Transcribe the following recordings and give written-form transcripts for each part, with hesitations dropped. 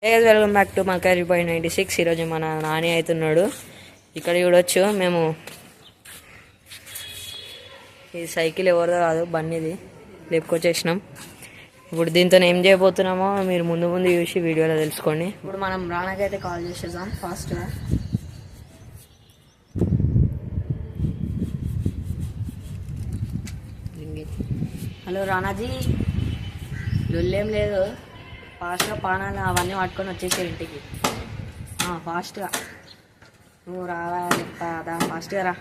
Welcome back to Malkari boy 96. ఈరోజు మన నాని అవుతున్నాడు. ఇక్కడ చూడొచ్చు మేము ఈ సైకిల్ ఎవరిదో కాదు బండిది లేపుకొచ్చేసినాం. ఇప్పుడు దీంతో ఏం చేయబోతున్నామో మీరు ముందు చూసి వీడియోలో తెలుసుకోండి. ఇప్పుడు మనం రానాకైతే కాల్ చేసేద్దాం ఫాస్ట్గా. హలో రానాజీ, లొల్లేం లేదు, ఫాస్ట్గా పానాలు అవన్నీ పట్టుకొని వచ్చేసారు ఇంటికి. ఫాస్ట్గా నువ్వు రావా చెప్తా, ఫాస్ట్గా రా.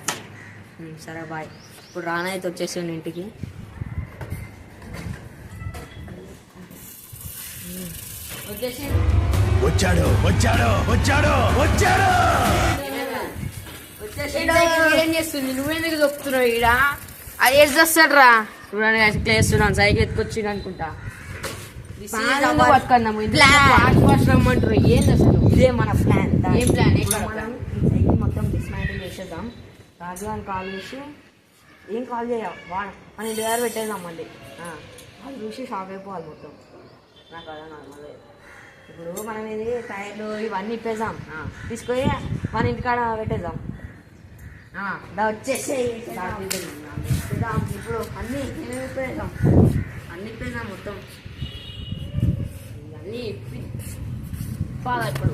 సరే బాయ్. ఇప్పుడు రానా అయితే వచ్చేసాడు ఇంటికి. వచ్చేసి వచ్చాడు వచ్చాడు వచ్చాడు వచ్చాడు ఏం చేస్తుంది? నువ్వెందుకు చెప్తున్నావు? ఈడ అది ఏం చేస్తాడు రా. చూడండి క్లేస్తున్నాను, సైకిల్ ఎత్తుకొచ్చిండు అనుకుంటా. రమ్మంటారు. ఏంది అసలు? ఇదే మన ప్లాన్. ఏం ప్లాన్? మనం సైకిల్ మొత్తం డిస్మాంటిల్ చేసేద్దాం. రాజు అని కాల్ చేసి ఏం కాల్ చేయాలి మన ఇంటి దగ్గర పెట్టేద్దాం. మళ్ళీ అది చూసి షాక్ అయిపోవాలి మొత్తం. నాకు అలా నార్మల్. ఇప్పుడు మనం ఇది టైర్లు ఇవన్నీ ఇప్పేద్దాం, తీసుకొని మన ఇంటికాడ పెట్టేద్దాం. వచ్చేసి ఇప్పుడు అన్నీ ఇప్పేద్దాం, అన్నీ ఇప్పేద్దాం మొత్తం. ఇవన్నీ ఇప్పి ఇప్పాలి ఇప్పుడు.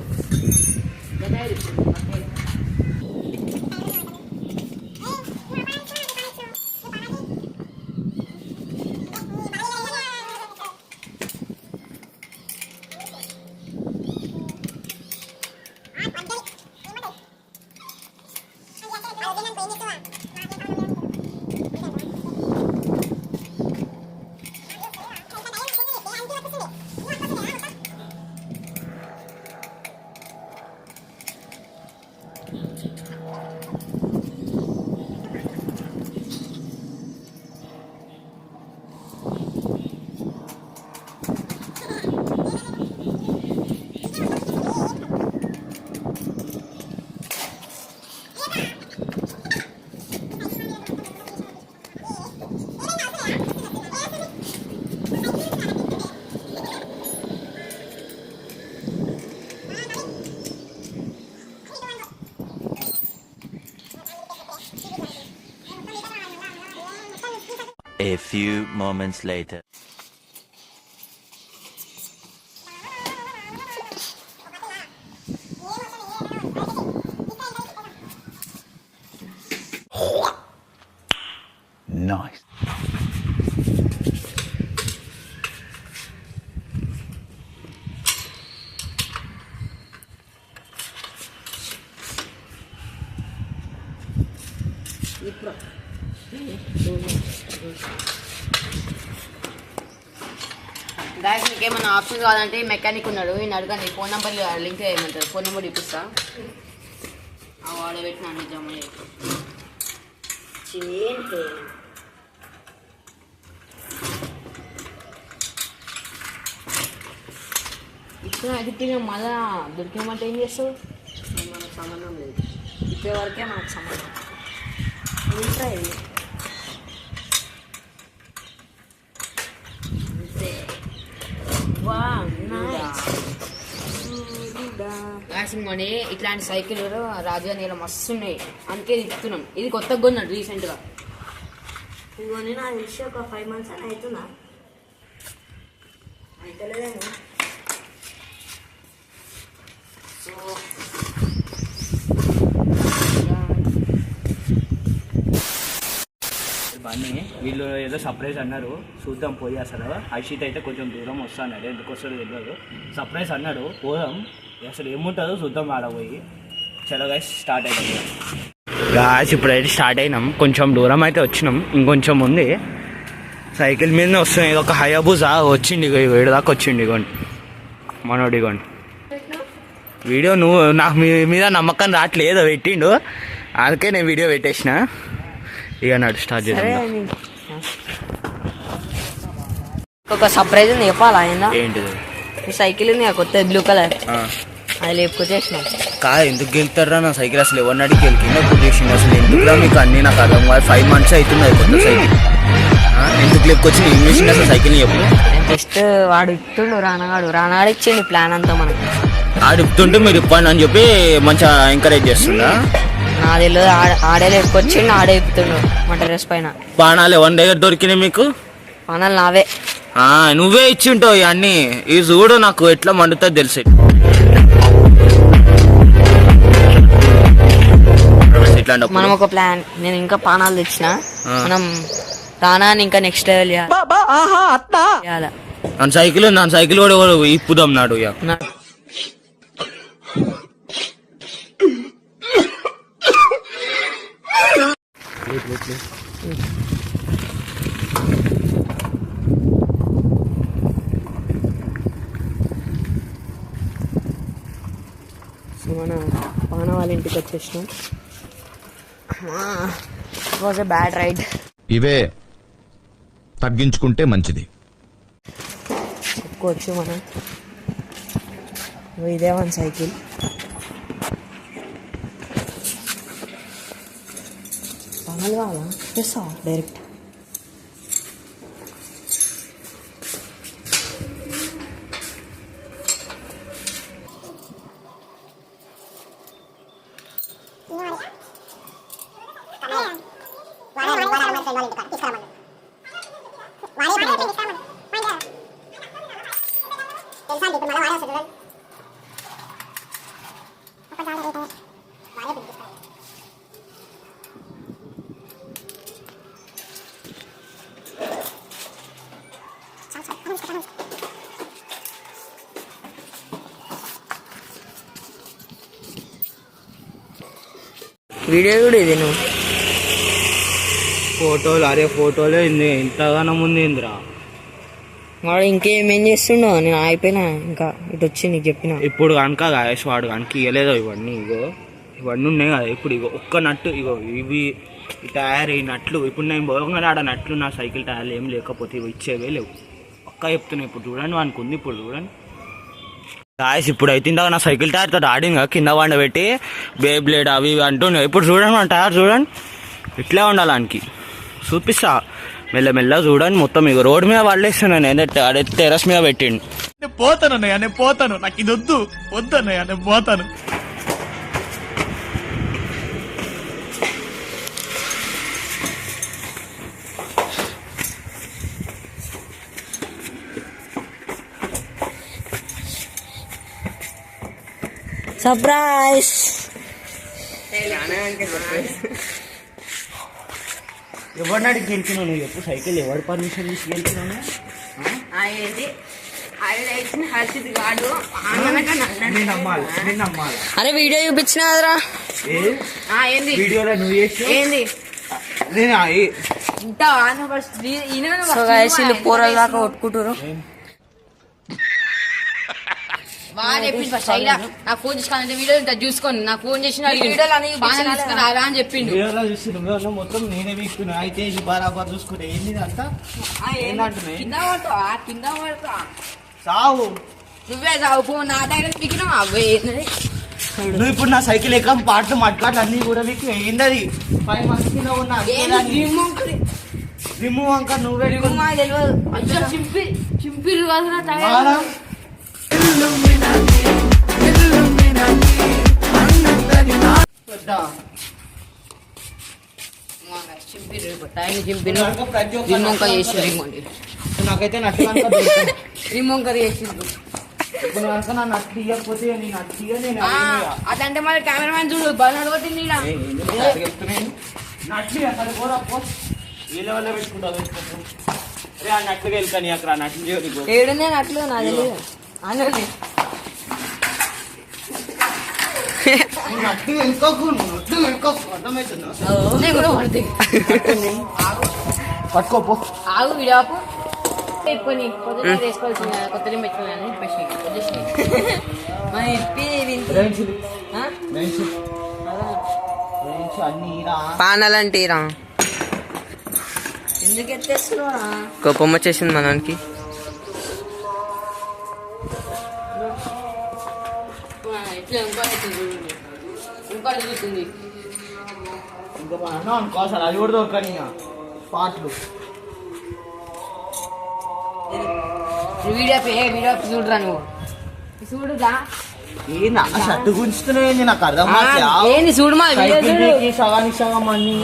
A few moments later. Nice. Guys, మీకు ఏమైనా ఆప్షన్ కావాలంటే మెకానిక్ ఉన్నాడు, ఈయన అడగండి. ఫోన్ నెంబర్ లింక్ చేయమంటారు. ఫోన్ నెంబర్ ఇప్పిస్తా. వాడే పెట్టిన అన్ని జమ ఇచ్చిన అడిగితే మళ్ళా దొరికేమంటే ఏం చేస్తావు? మనకు సంబంధం లేదు, ఇప్పే వరకే మనకు సంబంధం. ఇంకా ఇది కొని ఇట్లాంటి సైకిల్ రాజు నీళ్ళ మస్తు ఉన్నాయి, అందుకే ఇస్తున్నాం. ఇది కొత్తగా కొన్నాడు రీసెంట్గా. ఇది కొని నాకు తెలిసి ఒక 5 months అని అవుతుందా? అయితలేదేమో. సో బండి వీళ్ళు ఏదో సర్ప్రైజ్ అన్నారు, చూద్దాం పోయి. అసలు హర్షిత్ అయితే కొంచెం దూరం వస్తాడు, ఎందుకు వస్తాడో తెలియదు. సర్ప్రైజ్ అన్నాడు, పోదాం. అసలు ఏముంటుందో చూద్దాం ఆడ పోయి. చలో గైస్, స్టార్ట్ అవుతుంది. గాయస్, ఇప్పుడైతే స్టార్ట్ అయినాం. కొంచెం దూరం అయితే వచ్చినాం, ఇంకొంచెం ఉంది. సైకిల్ మీదనే వస్తున్నాయి. ఇది ఒక హయాబుజా వచ్చింది, వేడి దాకా వచ్చింది. ఇగోండి మనోడు, ఇగోండి వీడియో. నువ్వు నాకు మీద నమ్మకం రావట్లేదు, పెట్టిండు, అందుకే నేను వీడియో పెట్టేసిన. ఇక నాడు స్టార్ట్ చేద్దాం. ఒక సర్ప్రైజ్ ఉంది, చెప్పాలా? ఏంటిది? సైకిల్ ఉంది కొత్త, బ్లూ కలర్. అది లేపుకొచ్చేసినాం. ఎందుకు గెలుతారా నా సైకిల్? అసలు ఎవరిని అడిగి గెలికిందో చేసింది అసలు. ఎందుకురా మీకు అన్ని నాకు అర్థం కాదు. 5 months అవుతుంది కొత్త సైకిల్. ఎందుకు లేకొచ్చి ఇంగ్లీష్ అసలు సైకిల్ చెప్పు. జస్ట్ వాడు ఇస్తుండు రానాడు ఇచ్చిండు ప్లాన్ అంతా మనకు. ఆడు ఇస్తుంటే మీరు ఇప్పండి అని చెప్పి మంచిగా ఎంకరేజ్ చేస్తుందా? నా తెలియదు, ఆడే లేకొచ్చిండు, ఆడే ఇప్పుతుండు మా టెర్రస్ పైన. బాణాలు ఎవరి దగ్గర దొరికినాయి మీకు? పనాలు నావే. నువ్వే ఇచ్చి ఉంటావు ఇవన్నీ. ఈ చూడు నాకు ఎట్లా మండుతుంది తెలిసి. మనం ఒక ప్లాన్, నేను ఇంకా పానాలు తెచ్చిన, మనం రానాని ఇంకా నెక్స్ట్ లెవెల్ చేయాలి. నా సైకిల్ కూడా ఇప్పుదాం నాడు. సో మన పాన వాళ్ళ ఇంటికి వచ్చేసినాం. It was a bad ride. ఇవే తగ్గించుకుంటే మంచిది. చెప్పుకోవచ్చు మనం. ఇదే మన సైకిల్. పనులు కావాలా చేస్తా డైరెక్ట్. వీడియో కూడా ఇది నువ్వు ఫోటోలు. అరే ఫోటోలే ఇంతగానో ముందు ఇందిరా. వాడు ఇంకేమేం చేస్తుండో, నేను అయిపోయినా ఇంకా ఇటు వచ్చి నీకు చెప్పిన. ఇప్పుడు కనుక గాయస్ వాడు కనుక ఇవ్వలేదో ఇవన్నీ, ఇవన్నీ ఉన్నాయి కదా. ఇప్పుడు ఒక్క నట్టు ఇవి టైర్ ఈ నట్లు. ఇప్పుడు నేను పోగానే ఆడ నట్లు నా సైకిల్ టైర్లు ఏం లేకపోతే ఇచ్చేవే లేవు. ఒక్క చెప్తున్నాయి. ఇప్పుడు చూడండి అనుకుంది. ఇప్పుడు చూడండి గాయస్, ఇప్పుడు అయితే నా సైకిల్ టైర్తో ఆడింగా కింద వండ పెట్టి బేబ్లేడ్ అవి ఇవి అంటున్నాయి. ఇప్పుడు చూడండి మన టైర్ చూడండి ఇట్లా ఉండాలి. దానికి చూపిస్తా మెల్లమెల్ల చూడండి. మొత్తం రోడ్ మీద పడేస్తున్నాను. అదే టెర్రస్ మీద పెట్టిండు. నేను పోతాను నాకు ఇది వద్దన్నయ్య నేను పోతాను. సర్ప్రైజ్. ఎవరిని అడిగి గెలిచినావు నువ్వు చెప్పు? సైకిల్ ఎవరు పర్మిషన్ తీసి గెలిచినావు? అరే వీడియో చూపించిన కదరా. వీడియోలో నువ్వు చేసి సో గైస్ వీళ్ళు పోరల దాకా కొట్టుకుంటారు. నాకు ఫోన్ తీసుకోవాలంటే వీడియో చూసుకోండి. నాకు ఫోన్ చేసిన అని చెప్పిండు. మొత్తం నేనే తీసుకున్నా. అయితే ఇది బరాబర్ చూసుకుంటే ఏంది అంతా కింద పడతా సావు. నువ్వే సావు ఫోన్ నా దగ్గర పీకినావు. అవే నువ్వు ఇప్పుడు నా సైకిల్ ఎక్క పాటలు మట్కాట్లు అన్ని కూడా మీకు ఏంది అది 5 months కింద ఉన్నా రిమూవ్ అంక నువ్వే తెలియదు. చింపిరు కదా నాకైతే నట్టు అదంటే మరి కెమెరామెన్ చూడు బాగా నడవతుంది. నట్లు వెళ్తాను అక్కడ నట్లు ఏడునే నట్లు నా తెలియదు. పట్టుకోపో. ఆగు విడాపు పెట్టుకొని కొత్త వేసుకోవాల్సింది. కొత్త పెట్టుకున్నాను పానాలంటీరా. ఎందుకు ఎత్తేస్తున్నా? కోపం వచ్చేసింది మనకి. ఇంకా అనుకో అసలు అది కూడా దొరకని పాటలు. వీడియో చూడరా నువ్వు చూడుగా ఏంది ఆ షర్ట్ గుంచుతున్నాయి నాకు అర్థం ఏంది చూడు మా వీడియో చూడు సగానికి సగం అన్ని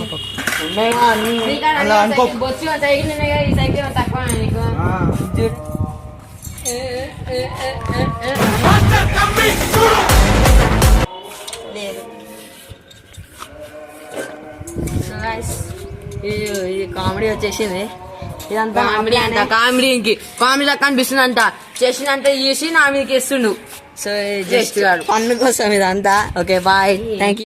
ఉన్నాయా అన్ని అలా అనుకో బొచ్చు సైకిల్ ఉన్నాయి కదా, ఈ సైకిల్ తక్కువ నీకు లేదు. So guys, ఇది కామెడీ వచ్చేసింది. ఇదంతా కామెడీ అంట, కామెడీ లెక్క అనిపిస్తుంది అంట. చేసిందంటే చేసి నా మీదకి ఇస్తుండు. సో జస్ట్ ఫన్ కోసం ఇదంతా. Okay bye, thank you.